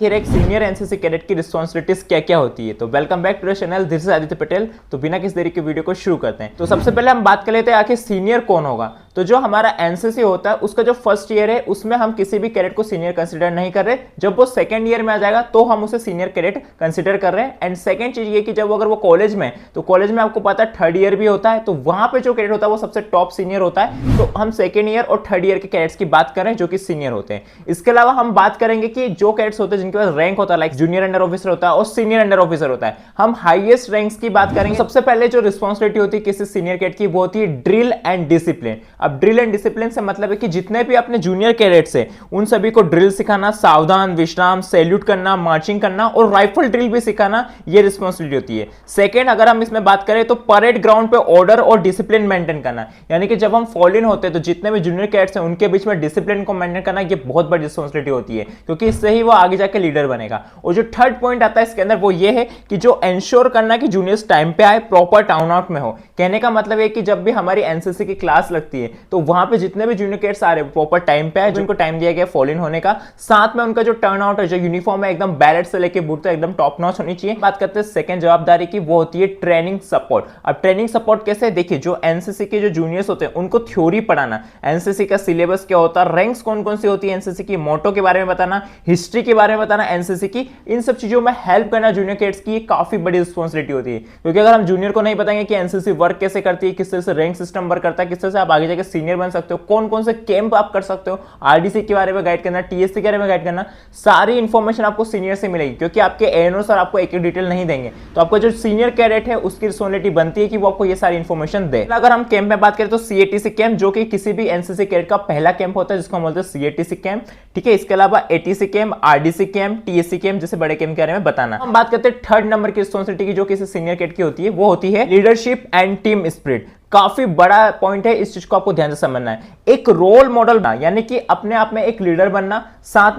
फिर एक senior NCC cadet की रिस्पॉन्सिबिलिटीज क्या क्या होती है। तो welcome back to the channel, this is Aditya Patel. तो बिना किसी देरी के वीडियो को शुरू करते हैं। तो सबसे पहले हम बात कर लेते हैं आखिर सीनियर कौन होगा। तो जो हमारा एनसीसी होता है उसका जो फर्स्ट ईयर है उसमें हम किसी भी कैडेट को सीनियर कंसीडर नहीं कर रहे। जब वो सेकंड ईयर में आ जाएगा तो हम उसे सीनियर कैडेट कंसीडर कर रहे हैं। एंड सेकंड चीज ये कि जब अगर वो कॉलेज में, तो कॉलेज में आपको पता है थर्ड ईयर भी होता है, तो वहां पे जो कैडेट होता है वो सबसे टॉप सीनियर होता है। तो हम सेकंड ईयर और थर्ड ईयर के कैडेट्स की बात करें जो कि सीनियर होते हैं। इसके अलावा हम बात करेंगे कि जो कैडेट्स होते हैं जिनके पास रैंक होता है, लाइक जूनियर अंडर ऑफिसर होता है और सीनियर अंडर ऑफिसर होता है, हम हाईएस्ट रैंक्स की बात करेंगे। सबसे पहले जो रिस्पॉन्सिबिलिटी होती है किसी सीनियर कैडेट की वो होती है ड्रिल एंड डिसिप्लिन। अब ड्रिल एंड डिसिप्लिन से मतलब है कि जितने भी अपने जूनियर कैडेट्स हैं उन सभी को ड्रिल सिखाना, सावधान, विश्राम, सैल्यूट करना, मार्चिंग करना और राइफल ड्रिल भी सिखाना, ये रिस्पॉन्सिबिलिटी होती है। सेकंड, अगर हम इसमें बात करें तो परेड ग्राउंड पे ऑर्डर और डिसिप्लिन मेंटेन करना, यानी कि जब हम फॉल इन होते हैं तो जितने भी जूनियर कैडेट्स हैं उनके बीच में डिसिप्लिन को मेंटेन करना, ये बहुत बड़ी रिस्पॉन्सिबिलिटी होती है क्योंकि इससे ही वो आगे जाके लीडर बनेगा। और जो थर्ड पॉइंट आता है इसके अंदर वो ये है कि जो एंश्योर करना कि जूनियर्स टाइम पे आए, प्रॉपर टाउन आउट में हो। कहने का मतलब है कि जब भी हमारी एनसीसी की क्लास लगती है तो वहां पे जितने भी जूनियर कैडेट्स आ रहे हैं प्रॉपर टाइम पे आए, जिनको टाइम दिया गया फॉल इन होने का, साथ में उनका जो टर्न आउट है, जो यूनिफॉर्म है, एकदम बैलेट से लेके बूट तक एकदम टॉप नॉच होनी चाहिए। बात करते हैं सेकंड जवाबदारी की, वो होती है ट्रेनिंग सपोर्ट। अब ट्रेनिंग सपोर्ट कैसे, देखिए जो एनसीसी के जो जूनियर्स होते हैं उनको थ्योरी पढ़ाना, एनसीसी का सिलेबस क्या होता है, रैंक्स कौन कौन सी होती है एनसीसी की, मोटो के बारे में बताना, हिस्ट्री के बारे में बताना एनसीसी की, इन सब चीजों में हेल्प करना जूनियर कैडेट्स की काफी बड़ी रिस्पॉन्सिबिलिटी होती है। क्योंकि अगर हम जूनियर को नहीं बताएंगे कि एनसीसी वर्क कैसे करती है, किस तरह से रैंक सिस्टम वर्क करता है, किस तरह से आप आगे जाकर सीनियर बन सकते हो, कौन कौन से कैंप आप कर सकते हो, आरडीसी के बारे में गाइड करना, टीएससी के बारे में गाइड करना, सारी इंफॉर्मेशन आपको सीनियर से मिलेगी। क्योंकि आपके एएनओ सर आपको एक एक डिटेल नहीं देंगे, तो आपको जो सीनियर कैडेट है उसकी रिस्पॉन्सिबिलिटी बनती है कि वो आपको ये सारी इंफॉर्मेशन दे। अगर हम कैंप में बात करें तो सीएटीसी कैंप, जो कि किसी भी एनसीसी कैडेट का पहला कैंप होता है जिसको हम बोलते हैं सीएटीसी कैंप, ठीक है। इसके अलावा ATC camp, RDC camp, TSC camp जैसे बड़े कैंप के बारे में बताना। हम बात करते हैं थर्ड नंबर की रिस्पॉन्सिबिलिटी की जो किसी सीनियर कैडेट की होती है, वो होती है लीडरशिप एंड टीम स्पिरिट। काफी बड़ा पॉइंट है, इस चीज को आपको ध्यान से समझना है। एक रोल मॉडल बनना, यानी कि अपने आप में एक लीडर बनना, साथ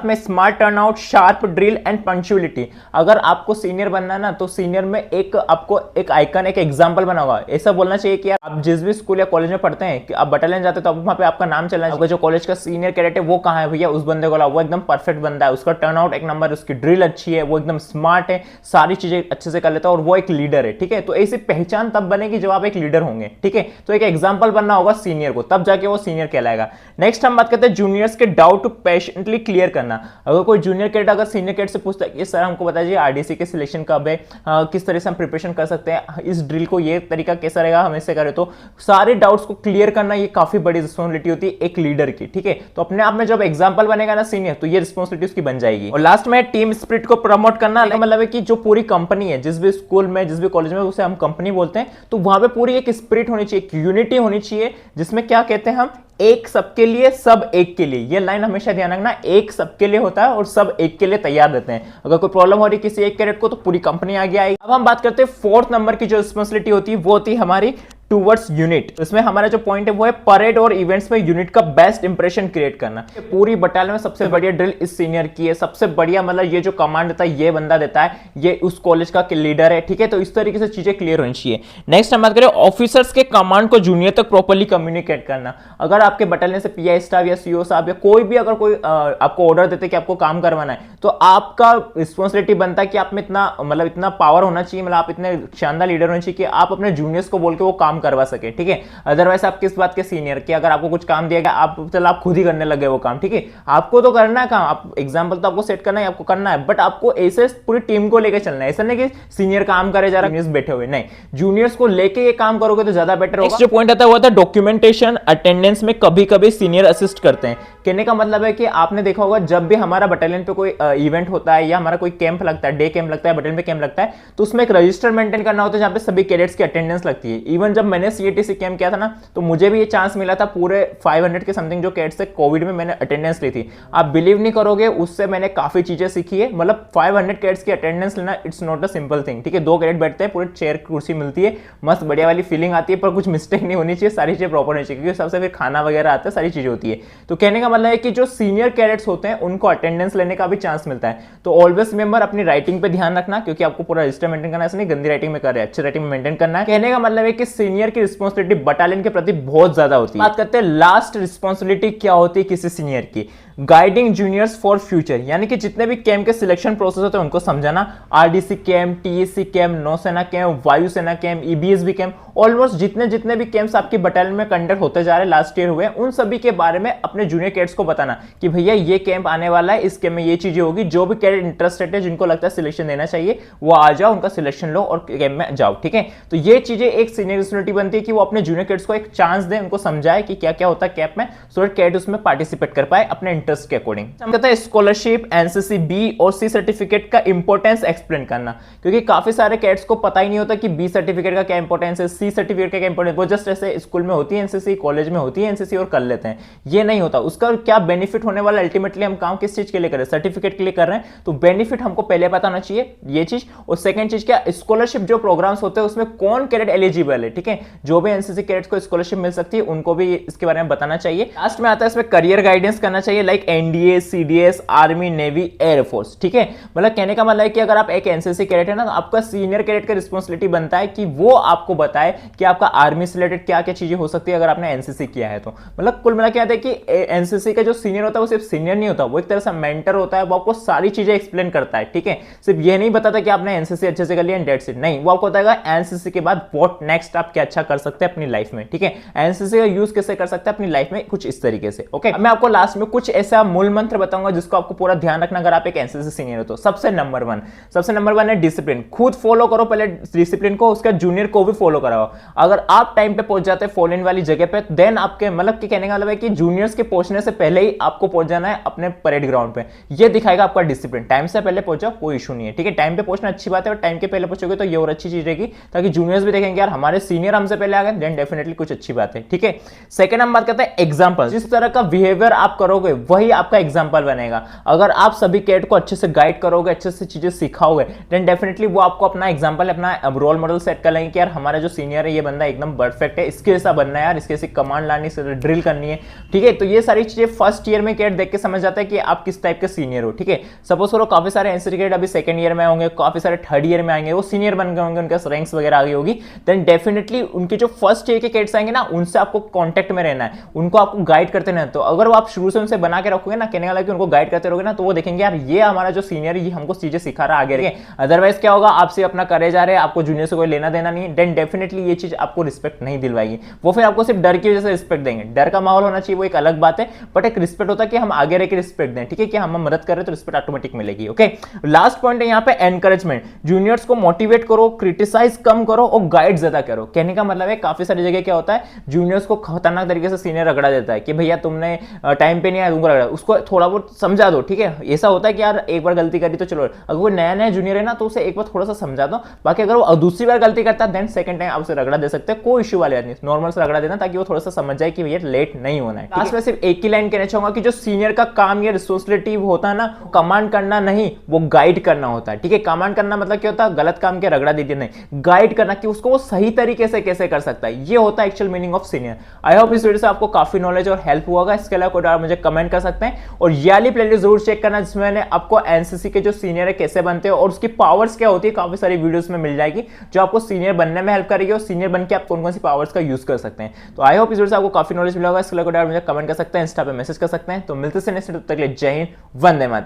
में smart turnout, sharp drill and punctuality. अगर आपको सीनियर बनना ना तो सीनियर में एक आपको एक आइकन, एक एग्जांपल बना होगा। ऐसा बोलना चाहिए कि आप जिस भी स्कूल या कॉलेज में पढ़ते हैं कि आप बटालियन जाते तो वहां पे आपका नाम चलना है, जो कॉलेज का सीनियर कैडेट है वो कहां है भैया, उस बंदे को लाओ, वो एकदम परफेक्ट बंदा है, उसका टर्नआउट एक नंबर, उसकी ड्रिल अच्छी है, वो एकदम स्मार्ट है, सारी चीजें अच्छे से कर लेता है और वो एक लीडर है, ठीक है। तो ऐसी पहचान तब बनेगी जब आप एक लीडर होंगे, ठीक है। तो एक एग्जांपल बनना होगा सीनियर को, तब जाके वो सीनियर कहलाएगा। नेक्स्ट हम बात करते हैं जूनियर्स के डाउट पेशेंटली क्लियर करना। अगर कोई जूनियर कैडेट अगर सीनियर कैडेट से पूछता है कि सर हमको बताइए आरडीसी के सिलेक्शन कब है, किस तरह से हम प्रिपरेशन कर सकते हैं, इस ड्रिल को ये तरीका कैसा रहेगा, हम ऐसे करें, तो सारे डाउट्स को क्लियर करना ये काफी बड़ी रिस्पॉन्सिबिलिटी होती है एक लीडर की, ठीक है। तो अपने आप में जब एग्जांपल बनेगा ना सीनियर, तो ये रिस्पॉन्सिबिलिटी उसकी बन जाएगी। और लास्ट में टीम स्पिरिट को प्रमोट करना, मतलब है कि जो पूरी कंपनी है, जिस भी स्कूल में, जिस भी कॉलेज में, उसे हम कंपनी बोलते हैं, तो वहां पे पूरी एक स्पिरिट होनी चाहिए, एक यूनिटी होनी चाहिए, जिसमें क्या कहते हैं हम, एक सबके लिए सब एक के लिए। ये लाइन हमेशा ध्यान रखना, एक सबके लिए होता है और सब एक के लिए तैयार रहते हैं। अगर कोई प्रॉब्लम हो रही किसी एक कैडेट को तो पूरी कंपनी आगे आएगी। अब हम बात करते हैं फोर्थ नंबर की जो रिस्पॉन्सिबिलिटी होती है वो होती है हमारी टूवर्ड्स यूनिट। इसमें हमारा जो पॉइंट है वो है परेड और इवेंट्स में यूनिट का बेस्ट इंप्रेशन क्रिएट करना। पूरी बटालियन में सबसे बढ़िया ड्रिल इस सीनियर की है, सबसे बढ़िया मतलब ये जो कमांड देता है ये बंदा देता है, ये उस कॉलेज का लीडर है, ठीक है। तो इस तरीके से चीजें क्लियर होनी चाहिए। नेक्स्ट हम बात करें ऑफिसर्स के कमांड को जूनियर तक प्रॉपर्ली कम्युनिकेट करना। अगर आपके बटालियन से पीआई स्टाफ या सीओ साहब या कोई भी अगर कोई आपको ऑर्डर देते कि आपको काम करवाना है, तो आपका रिस्पॉन्सिबिलिटी बनता है कि आप में इतना मतलब इतना पावर होना चाहिए, मतलब आप इतने शानदार लीडर होने चाहिए कि आप अपने जूनियर्स को बोल के वो काम करवा सके, ठीक है। अदरवाइज आप किस बात के सीनियर कि अगर आपको कुछ काम दिया गया आप खुद ही करने लगे वो काम, ठीक है। आपको तो करना है काम, आप एग्जांपल तो आपको सेट करना है, आपको करना है, बट आपको ऐसे पूरी टीम को लेकर चलना है। ऐसा नहीं कि सीनियर काम करे जा रहा है, जूनियर्स बैठे हुए, नहीं, जूनियर्स को लेके ये काम करोगे तो ज्यादा बेटर होगा। जो पॉइंट आता है वो था डॉक्यूमेंटेशन। अटेंडेंस में कभी कभी सीनियर असिस्ट करते हैं। कहने का मतलब है कि आपने देखा होगा जब भी हमारा बटालियन पे कोई इवेंट होता है या हमारा कोई कैंप लगता है, डे कैंप लगता है, बटालियन पे कैंप लगता है, तो उसमें एक रजिस्टर मेंटेन करना होता है जहां पे सभी कैडेट्स की अटेंडेंस लगती है। इवन जब मैंने सीएटीसी कैंप किया था ना, तो मुझे भी ये चांस मिला था, पूरे 500 के समथिंग जो कैडेट्स थे, कोविड में मैंने अटेंडेंस ली थी। आप बिलीव नहीं करोगे, उससे मैंने काफी चीजें सीखी है। मतलब 500 कैडेट्स की अटेंडेंस लेना it's not a simple thing, ठीक है। 2 कैडेट बैठते हैं, पूरे चेयर कुर्सी मिलती है, मस्त बढ़िया वाली फीलिंग आती है, पर कुछ मिस्टेक नहीं होनी चाहिए, सारी चीजें प्रॉपर होनी चाहिए, क्योंकि सबसे फिर खाना वगैरह आता है, सारी चीजें होती है। तो कहने का मतलब है कि जो सीनियर कैडेट्स होते हैं उनको अटेंडेंस लेने का भी चांस मिलता है। तो ऑलवेज रिमेंबर अपनी राइटिंग पे ध्यान रखना, क्योंकि आपको पूरा रजिस्टर मेंटेन करना है, ऐसा नहीं गंदी राइटिंग में कर रहे हैं, अच्छी राइटिंग में मेंटेन करना है। कहने का मतलब है कि सीनियर की रिस्पॉन्सिबिलिटी बटालियन के प्रति बहुत ज्यादा होती है। बात करते हैं लास्ट रिस्पॉन्सिबिलिटी क्या होती है किसी सीनियर की। गाइडिंग जूनियर्स फॉर फ्यूचर, यानी कि जितने भी कैंप के सिलेक्शन प्रोसेस होते हैं उनको समझाना। आरडीसी कैंप, टीएससी कैंप, नौसेना कैंप, वायुसेना कैंप, ईबीएसबी कैंप, ऑलमोस्ट जितने भी कैंप्स आपकी बटालियन में कंडक्ट होते जा रहे, लास्ट ईयर हुए, उन सभी के बारे में अपने जूनियर कैडेट्स को बताना कि भैया ये कैंप आने वाला है, इस कैंप में ये चीजें होगी। जो भी कैडेट इंटरेस्टेड है, जिनको लगता है सिलेक्शन देना चाहिए, वो आ जाओ, उनका सिलेक्शन लो और कैंप में जाओ, ठीक है। तो ये चीजें एक सीनियर रिस्पॉन्सिबिलिटी बनती है कि वो अपने जूनियर कैडेट्स को एक चांस दें, उनको समझाए कि क्या क्या होता है कैंप में, सो दैट कैडेट उसमें पार्टिसिपेट कर पाए अपने इंटरेस्ट के अकॉर्डिंग। हम कहते हैं स्कॉलरशिप, एनसीसी बी और सी सर्टिफिकेट का इंपॉर्टेंस एक्सप्लेन करना, क्योंकि काफी सारे कैडेट्स को पता ही नहीं होता कि बी सर्टिफिकेट का क्या इंपॉर्टेंस है, सी सर्टिफिकेट का क्या इंपॉर्टेंस। वो जस्ट ऐसे स्कूल में होती है एनसीसी, कॉलेज में होती है एनसीसी और कर लेते हैं, ये नहीं होता। उसका क्या बेनिफिट होने वाला, अल्टीमेटली हम काम किस चीज के लिए कर रहे हैं, सर्टिफिकेट के लिए कर रहे हैं, तो बेनिफिट हमको पहले पता होना चाहिए ये चीज। और सेकंड चीज क्या, स्कॉलरशिप जो प्रोग्राम्स होते हैं उसमें कौन कैडेट एलिजिबल है, ठीक है। जो भी एनसीसी कैडेट्स को स्कॉलरशिप मिल सकती है उनको भी इसके बारे में बताना चाहिए। लास्ट में आता है इसमें करियर गाइडेंस करना चाहिए, like NDA, CDS, army, navy, air force, ठीक है। मतलब कहने का मतलब है कि अगर आप एक एनसीसी कैडेट है ना, तो आपका सीनियर कैडेट का रिस्पॉन्सिबिलिटी बनता है कि वो आपको बताए कि आपका आर्मी से रिलेटेड क्या क्या चीजें हो सकती है अगर आपने एनसीसी किया है तो। मतलब कुल मिला के आता है कि एनसीसी का जो सीनियर होता है वो सिर्फ सीनियर नहीं होता, वो एक तरह से मेंटर होता है, वो आपको सारी चीजें एक्सप्लेन करता है, ठीक है। सिर्फ ये नहीं बताता कि आपने एनसीसी अच्छे से कर लिया एंड दैट्स इट, नहीं, वो आपको बताएगा एनसीसी के बाद व्हाट नेक्स्ट, आप क्या अच्छा कर सकते हैं अपनी लाइफ में, ठीक है। एनसीसी का यूज कैसे कर सकते हैं अपनी लाइफ में, कुछ इस तरीके से, ओके। मैं आपको लास्ट में कुछ ऐसा मूल मंत्र बताऊंगा जिसको आपको पूरा ध्यान रखना अगर आप एक एनसीसी सीनियर हो तो। सबसे नंबर वन है डिसिप्लिन। खुद फॉलो करो पहले डिसिप्लिन को, उसका जूनियर को भी फॉलो कराओ। अगर आप टाइम पे पहुंच जाते हैं फॉलो इन वाली जगह पे, देन आपके मतलब कि कहने का मतलब है कि जूनियर्स के पहुंचने से पहले ही आपको पहुंच जाना है अपने परेड ग्राउंड पे। ये दिखाएगा आपका डिसिप्लिन। टाइम से पहले पहुंचो, कोई इशू नहीं है, ठीक है। टाइम पे पहुंचना अच्छी बात है, और टाइम के पहले पहुंचोगे तो ये और अच्छी चीज रहेगी, ताकि जूनियर्स भी देखेंगे यार हमारे सीनियर हमसे पहले आ गए, देन डेफिनेटली कुछ अच्छी बात है, ठीक है। सेकंड हम बात करते हैं एग्जांपल। जिस तरह का बिहेवियर आप करोगे वही आपका एग्जांपल बनेगा। अगर आप सभी कैडेट को अच्छे से गाइड करोगे, अच्छे से चीजें सिखाओगे, देन डेफिनेटली वो आपको अपना एग्जांपल, अपना रोल मॉडल सेट कर लेंगे कि यार हमारा जो सीनियर है ये बंदा एकदम परफेक्ट है, इसके जैसा बनना है यार, इसके जैसी कमांड लानी, ड्रिल करनी है, ठीक है। तो ये सारी चीजें फर्स्ट ईयर में कैडेट देख के समझ जाता है कि आप किस टाइप के सीनियर हो, ठीक है। सपोज करो काफी सारे एनसीसी कैडेट अभी सेकंड ईयर में होंगे, काफी सारे थर्ड ईयर में आएंगे, वो सीनियर बन गए होंगे, उनका रैंक्स वगैरह आ गई होगी, देन डेफिनेटली उनके जो फर्स्ट ईयर के कैडेट्स आएंगे ना, उनसे आपको कांटेक्ट में रहना है, उनको आपको गाइड करते रहना। तो अगर वो आप शुरू से उनसे बना के रखोगे ना, कहने वाला कि उनको गाइड करते रहोगे ना, तो वो देखेंगे यार ये हमारा जो सीनियर है ये हमको चीजें सिखा रहा है आगे, अदरवाइज क्या होगा, आपसे अपना करे जा रहे हैं, आपको जूनियर से कोई लेना देना नहीं, देन डेफिनेटली ये चीज आपको रिस्पेक्ट नहीं दिलवाएगी। वो फिर आपको सिर्फ डर की वजह से रिस्पेक्ट देंगे। डर का माहौल होना चाहिए वो एक अलग बात है, बट एक रिस्पेक्ट होता है कि हम आगे रह के रिस्पेक्ट दें, ठीक है, कि हम मदद कर रहे तो रिस्पेक्ट ऑटोमेटिक मिलेगी, ओके। लास्ट पॉइंट है यहाँ पे एनकरेजमेंट। जूनियर्स को मोटिवेट करो, क्रिटिसाइज कम करो और गाइड ज्यादा करो। कहने का मतलब है काफी सारी जगह क्या होता है, जूनियर्स को खतरनाक तरीके से सीनियर रगड़ा देता है कि भैया तुमने टाइम पे नहीं आया, तुमको रगड़ा। उसको थोड़ा बहुत समझा दो, ठीक है। ऐसा होता है कि यार एक बार गलती करी तो चलो, अगर वो नया जूनियर है ना तो उसे एक बार थोड़ा सा समझा दो, बाकी अगर वो दूसरी बार गलती करता है देन सेकंड टाइम आप उसे रगड़ा दे सकते हैं, कोई इश्यू वाली बात नहीं, नॉर्मल से रगड़ा देना ताकि वो थोड़ा सा समझ जाए कि भैया लेट नहीं होना है। लास्ट में सिर्फ एक ही लाइन कहना चाहूंगा कि जो सीनियर का काम या रिस्पॉन्सिबिलिटी होता है ना, कमांड करना नहीं, वो गाइड करना होता है, ठीक है। कमांड करना मतलब क्या होता है, गलत काम के रगड़ा दीजिए, नहीं, गाइड करना कि उसको वो सही तरीके से कैसे कर सकता है, ये होता है actual meaning of senior. I hope इस वीडियो से आपको काफी नॉलेज और हेल्प हुआ होगा। इसके अलावा कोई डाउट मुझे कमेंट कर सकते हैं, और ये वाली प्लेलिस्ट जरूर चेक करना जिसमें मैंने आपको एनसीसी के जो सीनियर है कैसे बनते हैं और उसकी पावर्स क्या होती है, काफी सारी वीडियोस में मिल जाएगी जो आपको सीनियर बनने में हेल्प करेगी, और सीनियर बन के आप कौन कौन सी पावर्स का यूज कर सकते हैं। तो आई होप इस वीडियो से आपको काफी नॉलेज मिला होगा। इसके अलावा कोई डाउट मुझे कमेंट कर सकते हैं, इंस्टा पे मैसेज कर सकते हैं। तो मिलते हैं नेक्स्ट वीडियो, तब तक के लिए जय हिंद, वंदे मातरम।